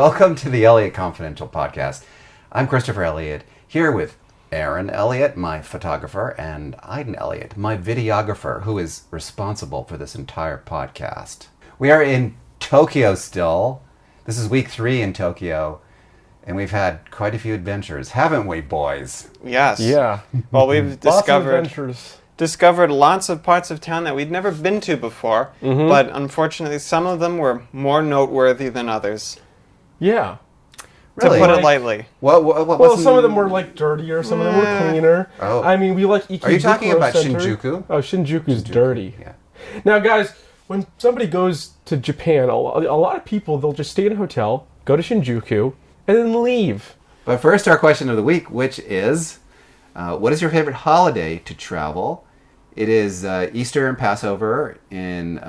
Welcome to the Yoyogi Confidential podcast. I'm Christopher Elliott, here with Aaron Elliott, my photographer, and Aiden Elliott, my videographer, who is responsible for this entire podcast. We are in Tokyo still. This is week 3 in Tokyo, and we've had quite a few adventures, haven't we, boys? Yes. Yeah. Well, we've discovered lots of parts of town that we'd never been to before, but unfortunately some of them were more noteworthy than others. Yeah. Really? To put it lightly. Well, some of them were like dirtier, some of them were cleaner. Oh. I mean, we like Ikebukuro Are you talking about Center. Shinjuku? Oh, Shinjuku's dirty. Yeah. Now, guys, when somebody goes to Japan, a lot of people, they'll just stay in a hotel, go to Shinjuku, and then leave. But first, our question of the week, which is, what is your favorite holiday to travel? It is Easter and Passover in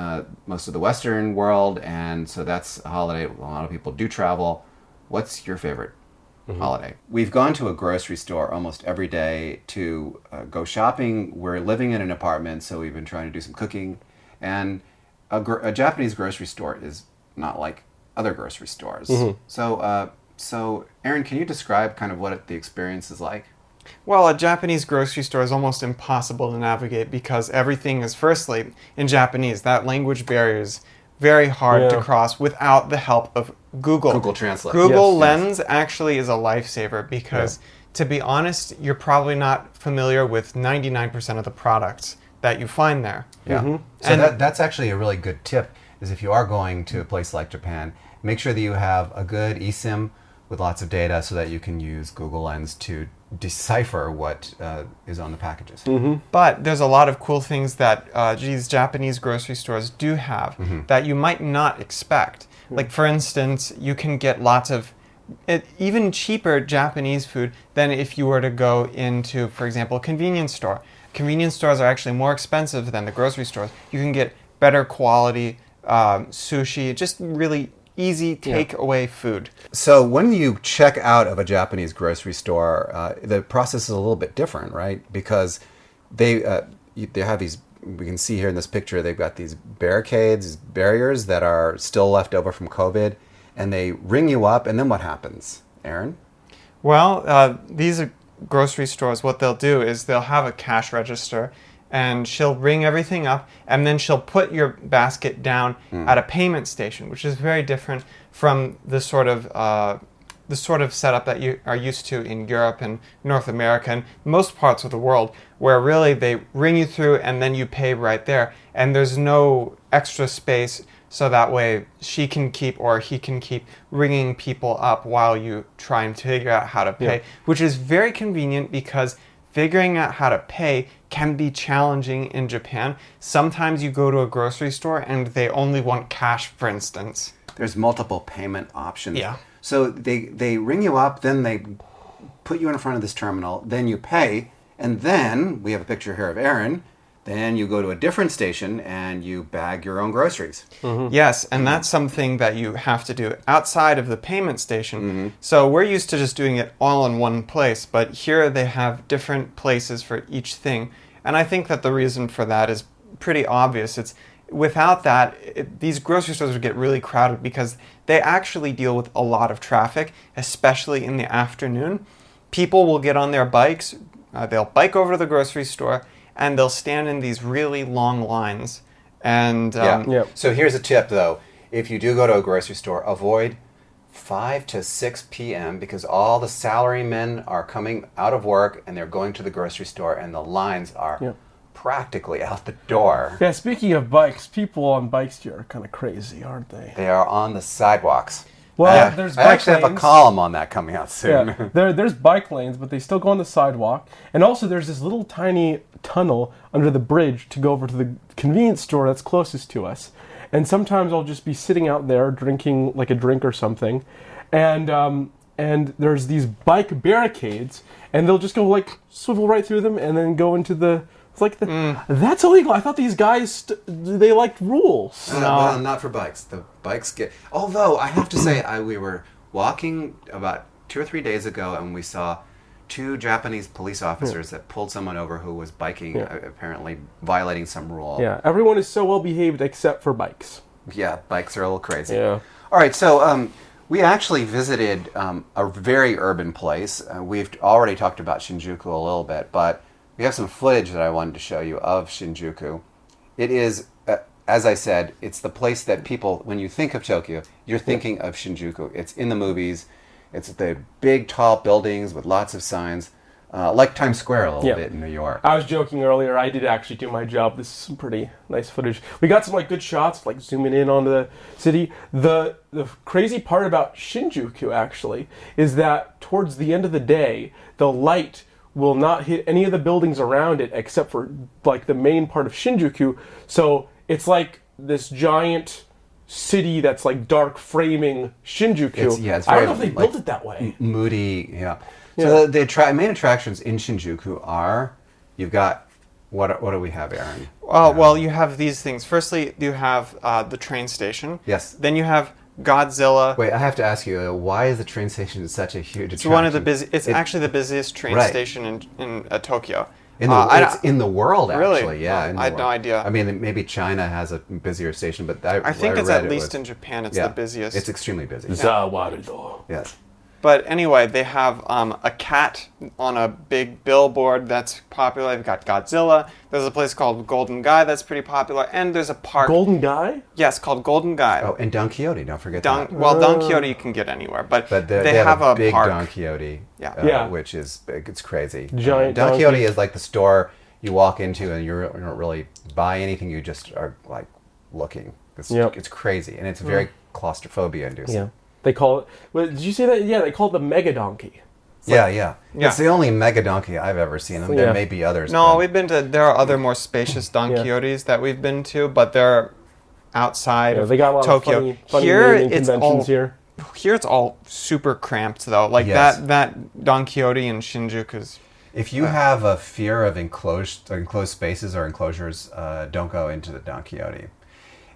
most of the Western world, and so that's a holiday a lot of people do travel. What's your favorite holiday? We've gone to a grocery store almost every day to go shopping. We're living in an apartment, so we've been trying to do some cooking. And a Japanese grocery store is not like other grocery stores. So, Aaron, can you describe kind of what the experience is like? Well, a Japanese grocery store is almost impossible to navigate because everything is, firstly, in Japanese. That language barrier is very hard to cross without the help of Google. Google Translate. Google Lens actually is a lifesaver because, to be honest, you're probably not familiar with 99% of the products that you find there. Yeah. So that's actually a really good tip, is if you are going to a place like Japan, make sure that you have a good eSIM with lots of data so that you can use Google Lens to decipher what is on the packages. But there's a lot of cool things that these Japanese grocery stores do have that you might not expect. Like, for instance, you can get lots of even cheaper Japanese food than if you were to go into, for example, a convenience store. Convenience stores are actually more expensive than the grocery stores. You can get better quality sushi, just really easy takeaway food. So when you check out of a Japanese grocery store, the process is a little bit different, right? Because they have these, we can see here in this picture, they've got these barricades, barriers that are still left over from COVID, and they ring you up, and then what happens, Aaron? Well, these are grocery stores. What they'll do is they'll have a cash register, and she'll ring everything up, and then she'll put your basket down at a payment station, which is very different from the sort of setup that you are used to in Europe and North America and most parts of the world, where really they ring you through and then you pay right there, and there's no extra space, so that way she can keep or he can keep ringing people up while you try and figure out how to pay, which is very convenient because figuring out how to pay can be challenging in Japan. Sometimes you go to a grocery store and they only want cash, for instance. There's multiple payment options. Yeah. So they ring you up, then they put you in front of this terminal, then you pay, and then, we have a picture here of Aaron, then you go to a different station and you bag your own groceries. Yes, and that's something that you have to do outside of the payment station. So we're used to just doing it all in one place, but here they have different places for each thing. And I think that the reason for that is pretty obvious. It's without that, these grocery stores would get really crowded because they actually deal with a lot of traffic, especially in the afternoon. People will get on their bikes, they'll bike over to the grocery store, and they'll stand in these really long lines. And So here's a tip, though. If you do go to a grocery store, avoid 5 to 6 p.m. because all the salarymen are coming out of work and they're going to the grocery store, and the lines are practically out the door. Yeah, speaking of bikes, people on bikes here are kind of crazy, aren't they? They are on the sidewalks. Well, there's bike I actually have a lanes. column on that coming out soon. Yeah, there's bike lanes, but they still go on the sidewalk. And also there's this little tiny tunnel under the bridge to go over to the convenience store that's closest to us. And sometimes I'll just be sitting out there drinking like a drink or something, and there's these bike barricades, and they'll just go like swivel right through them and then go into the. It's like that's illegal. I thought these guys they liked rules. Well, not for bikes. The bikes get. Although I have to say, we were walking about 2 or 3 days ago, and we saw 2 Japanese police officers that pulled someone over who was biking, apparently violating some rule. Yeah, everyone is so well behaved except for bikes. Yeah, bikes are a little crazy. Yeah. All right, so We actually visited a very urban place. We've already talked about Shinjuku a little bit, but we have some footage that I wanted to show you of Shinjuku. It is, as I said, it's the place that people, when you think of Tokyo, you're thinking of Shinjuku. It's in the movies. It's the big, tall buildings with lots of signs, like Times Square a little bit in New York. I was joking earlier. I did actually do my job. This is some pretty nice footage. We got some good shots, zooming in on the city. The crazy part about Shinjuku actually is that towards the end of the day, the light will not hit any of the buildings around it except for the main part of Shinjuku. So it's like this giant city that's dark framing Shinjuku. It's very, I don't know if they built it that way. Moody, yeah. So the main attractions in Shinjuku are, you've got, what do we have, Aaron? Well, you have these things. Firstly, you have the train station. Yes. Then you have Godzilla. Wait, I have to ask you, why is the train station such a huge attraction? It's one of the It's actually the busiest train station in Tokyo. It's in the world, really? Actually. Yeah. I had no idea. I mean, maybe China has a busier station, but I think it's at least in Japan. It's the busiest. It's extremely busy. Zawarudo. Yes. But anyway, they have a cat on a big billboard that's popular. They've got Godzilla. There's a place called Golden Guy that's pretty popular. And there's a park. Golden Guy? Yes, called Golden Guy. Oh, and Don Quixote, don't forget that. Well, Don Quixote you can get anywhere. But they have a big park. Don Quixote, which is big. It's crazy. Giant Don Quixote is like the store you walk into and you don't really buy anything. You just are looking. It's crazy. And it's very claustrophobia inducing. Yeah. They call it. Well, did you say that? Yeah, they call it the Mega Donkey. Yeah. It's the only mega donkey I've ever seen. There may be others. No, there are other more spacious Don Quixotes that we've been to, but they're outside of they got a lot Tokyo. Of funny here it's all here it's all super cramped though. That Don Quixote in Shinjuku's. If you have a fear of enclosed spaces or enclosures, don't go into the Don Quixote.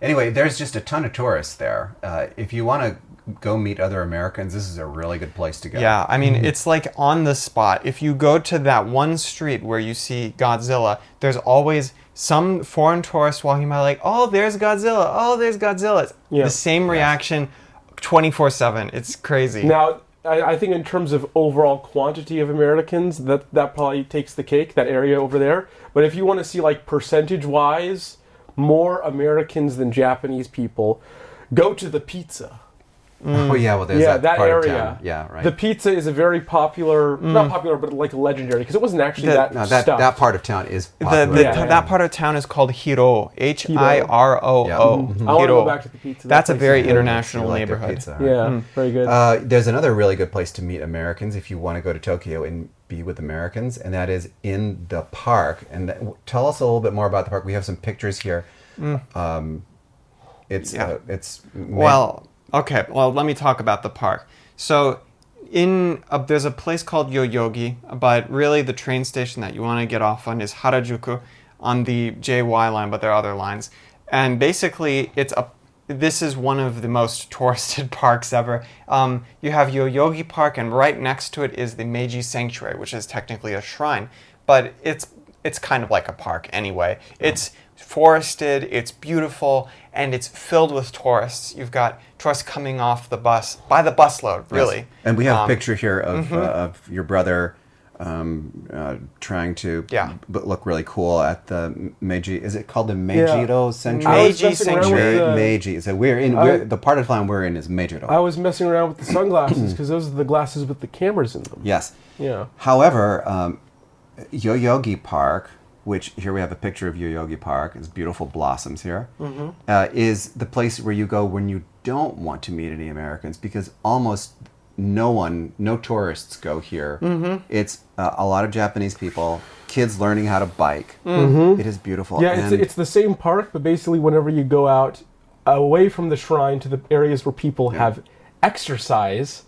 Anyway, there's just a ton of tourists there. If you want to go meet other Americans, this is a really good place to go. Yeah, I mean, it's on the spot. If you go to that one street where you see Godzilla, there's always some foreign tourist walking by oh, there's Godzilla. Oh, there's Godzilla. It's the same reaction 24/7. It's crazy. Now, I think in terms of overall quantity of Americans, that probably takes the cake, that area over there. But if you want to see percentage-wise, more Americans than Japanese people, go to the pizza. Oh yeah, well there's that part area. Of town. Yeah, right. The pizza is a very popular, not popular, but legendary, because it wasn't actually stuffed. That part of town is popular. That part of town is called Hiro, Hiroo. I want to go back to the pizza. That's a very international neighborhood. Pizza, right? Very good. There's another really good place to meet Americans if you want to go to Tokyo and be with Americans, and that is in the park. And tell us a little bit more about the park. We have some pictures here. Okay, well, let me talk about the park. So, there's a place called Yoyogi, but really the train station that you want to get off on is Harajuku on the JY line, but there are other lines. And basically, this is one of the most touristed parks ever. You have Yoyogi Park, and right next to it is the Meiji Sanctuary, which is technically a shrine, but it's kind of like a park anyway. It's forested, it's beautiful, and it's filled with tourists. You've got tourists coming off the bus, by the busload, really. Yes. And we have a picture here of your brother trying to look really cool at the Meiji. Is it called the Mejiro Sanctuary? Meiji Sanctuary. Meiji. So the part of town we're in is Mejiro. I was messing around with the sunglasses because those are the glasses with the cameras in them. Yes. Yeah. However, Yoyogi Park, which here we have a picture of Yoyogi Park, it's beautiful blossoms here, is the place where you go when you don't want to meet any Americans, because almost no tourists go here. It's a lot of Japanese people, kids learning how to bike. It is beautiful. Yeah, it's the same park, but basically whenever you go out away from the shrine to the areas where people have exercise,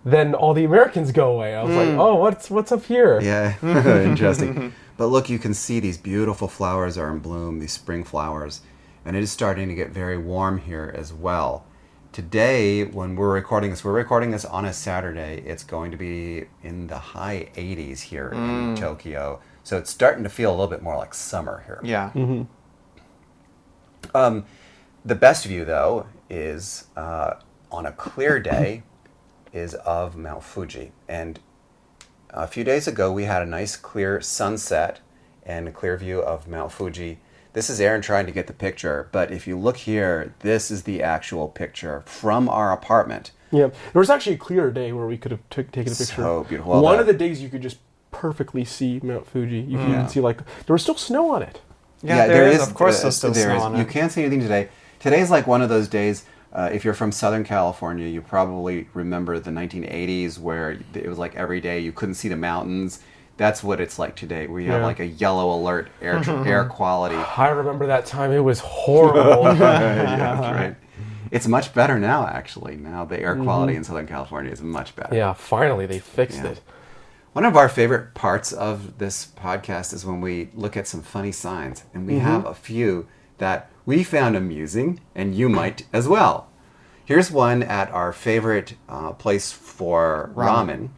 then all the Americans go away. I was like, oh, what's up here? Yeah, interesting. But look, you can see these beautiful flowers are in bloom, these spring flowers. And it is starting to get very warm here as well. Today, when we're recording this on a Saturday. It's going to be in the high 80s here in Tokyo. So it's starting to feel a little bit more like summer here. Yeah. The best view, though, is on a clear day is of Mount Fuji. And a few days ago, we had a nice clear sunset and a clear view of Mount Fuji. This is Aaron trying to get the picture, but if you look here, this is the actual picture from our apartment. Yeah, there was actually a clear day where we could have taken a picture. So beautiful. One of the days you could just perfectly see Mount Fuji. You can even see, like, there was still snow on it. Yeah, there is. Of course, there's still snow on it. You can't see anything today. Today's like one of those days. If you're from Southern California, you probably remember the 1980s where it was like every day you couldn't see the mountains. That's what it's like today, where you have like a yellow alert air quality. I remember that time. It was horrible. Yeah, that's right. It's much better now, actually. Now the air quality in Southern California is much better. Yeah, finally they fixed it. One of our favorite parts of this podcast is when we look at some funny signs, and we have a few that we found amusing, and you might as well. Here's one at our favorite place for ramen,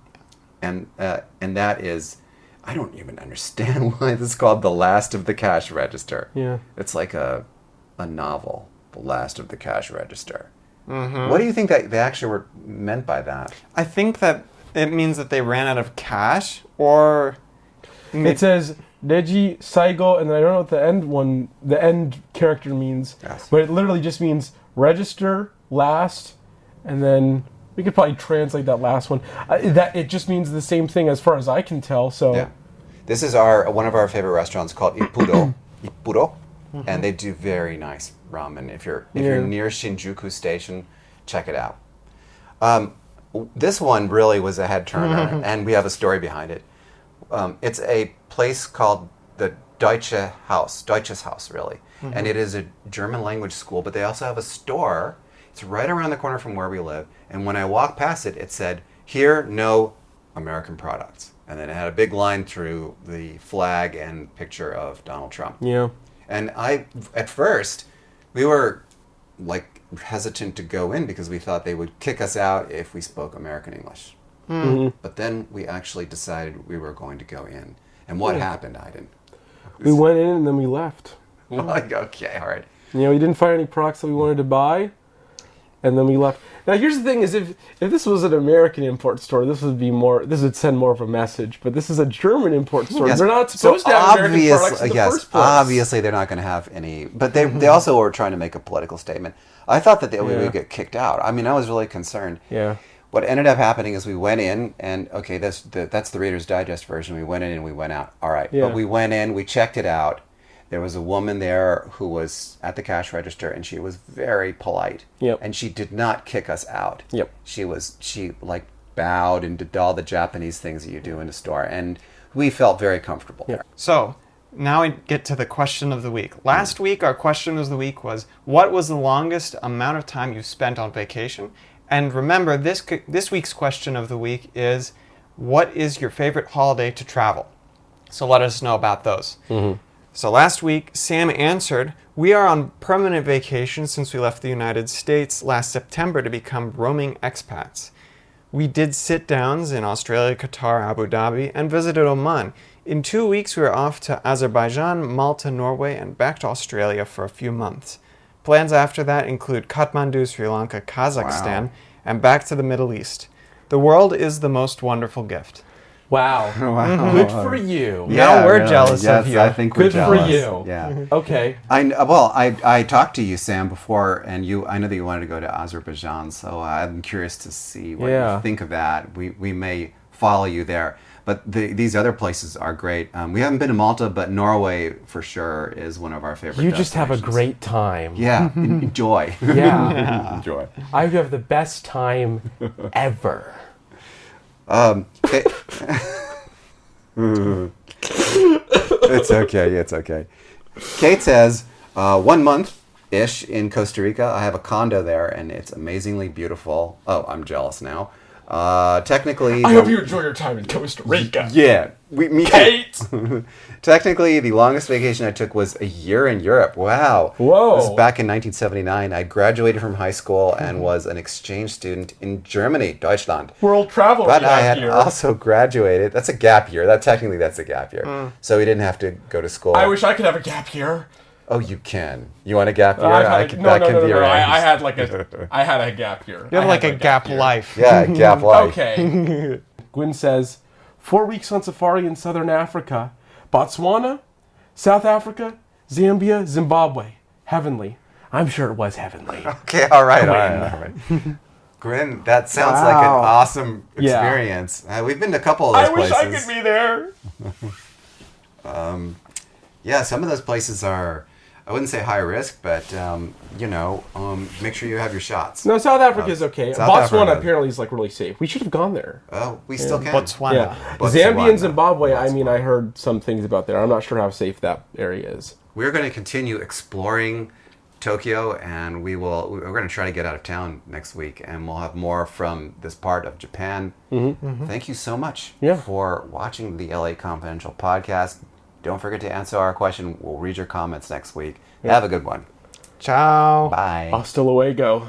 and that is, I don't even understand why this is called The Last of the Cash Register. Yeah. It's like a novel, The Last of the Cash Register. What do you think that they actually were meant by that? I think that it means that they ran out of cash, or... It says Neji Saigo, and then I don't know what the end character means, but it literally just means register, last, and then we could probably translate that last one. That it just means the same thing as far as I can tell. So yeah, this is one of our favorite restaurants called Ipuro, and they do very nice ramen. If you're near Shinjuku Station, check it out. This one really was a head turner, and we have a story behind it. It's a place called the Deutsches Haus, really. And it is a German language school, but they also have a store. It's right around the corner from where we live. And when I walked past it, it said, "Here, no American products." And then it had a big line through the flag and picture of Donald Trump. Yeah. And at first, we were like hesitant to go in because we thought they would kick us out if we spoke American English. But then we actually decided we were going to go in. And what happened, Aiden? We went in and then we left. Like, okay, all right. We didn't find any products that we wanted to buy, and then we left. Now, here's the thing: is if this was an American import store, this would send more of a message. But this is a German import store. Yes. They're not supposed to have American products in the first place. Obviously they're not going to have any. But they also were trying to make a political statement. I thought that we would get kicked out. I mean, I was really concerned. Yeah. What ended up happening is we went in, and okay, that's the Reader's Digest version. We went in and we went out. All right. Yeah. But we went in, we checked it out. There was a woman there who was at the cash register, and she was very polite. Yep. And she did not kick us out. Yep. She like bowed and did all the Japanese things that you do in a store, and we felt very comfortable there. So, now we get to the question of the week. Last week, our question of the week was, what was the longest amount of time you spent on vacation? And remember, this week's question of the week is, what is your favorite holiday to travel? So let us know about those. So last week, Sam answered, we are on permanent vacation since we left the United States last September to become roaming expats. We did sit-downs in Australia, Qatar, Abu Dhabi, and visited Oman. In 2 weeks, we were off to Azerbaijan, Malta, Norway, and back to Australia for a few months. Plans after that include Kathmandu, Sri Lanka, Kazakhstan, and back to the Middle East. The world is the most wonderful gift. Wow. Good for you. Now we're jealous of you. I think we're Good jealous. for you. Yeah. Okay. I talked to you, Sam, before, and I know that you wanted to go to Azerbaijan, so I'm curious to see what you think of that. We may follow you there. But these other places are great. We haven't been to Malta, but Norway for sure is one of our favorite You just have a destinations. great time. Yeah, enjoy. Yeah. Enjoy. I have the best time ever. It's okay. Kate says, 1 month-ish in Costa Rica. I have a condo there, and it's amazingly beautiful. Oh, I'm jealous now. Technically... I hope you enjoy your time in Costa Rica. Yeah. Me Kate! Technically, the longest vacation I took was a year in Europe. Wow. Whoa. It was back in 1979. I graduated from high school and was an exchange student in Germany, Deutschland. World travel But I last had year. also graduated. That's a gap year. Technically, that's a gap year. So we didn't have to go to school. I wish I could have a gap year. Oh, you can. You want a gap year? I had like arranged. I had a gap year. You have I like had a gap year. life. Yeah, gap life. Okay. Gwyn says, 4 weeks on safari in southern Africa. Botswana, South Africa, Zambia, Zimbabwe. Heavenly. I'm sure it was heavenly. Okay, all right. Gwyn, that sounds like an awesome Yeah. experience. We've been to a couple of those places. I wish I could be there. Yeah, some of those places are, I wouldn't say high risk, but, make sure you have your shots. No, South Africa is okay. South Botswana Africa. apparently is like really safe. We should have gone there. Oh, we still can. Botswana. Yeah. Botswana. Zambia and Zimbabwe, I Botswana. heard some things about there. I'm not sure how safe that area is. We're going to continue exploring Tokyo, and we're going to try to get out of town next week, and we'll have more from this part of Japan. Thank you so much for watching the LA Confidential podcast. Don't forget to answer our question. We'll read your comments next week. Have a good one. Ciao. Bye. Hasta luego.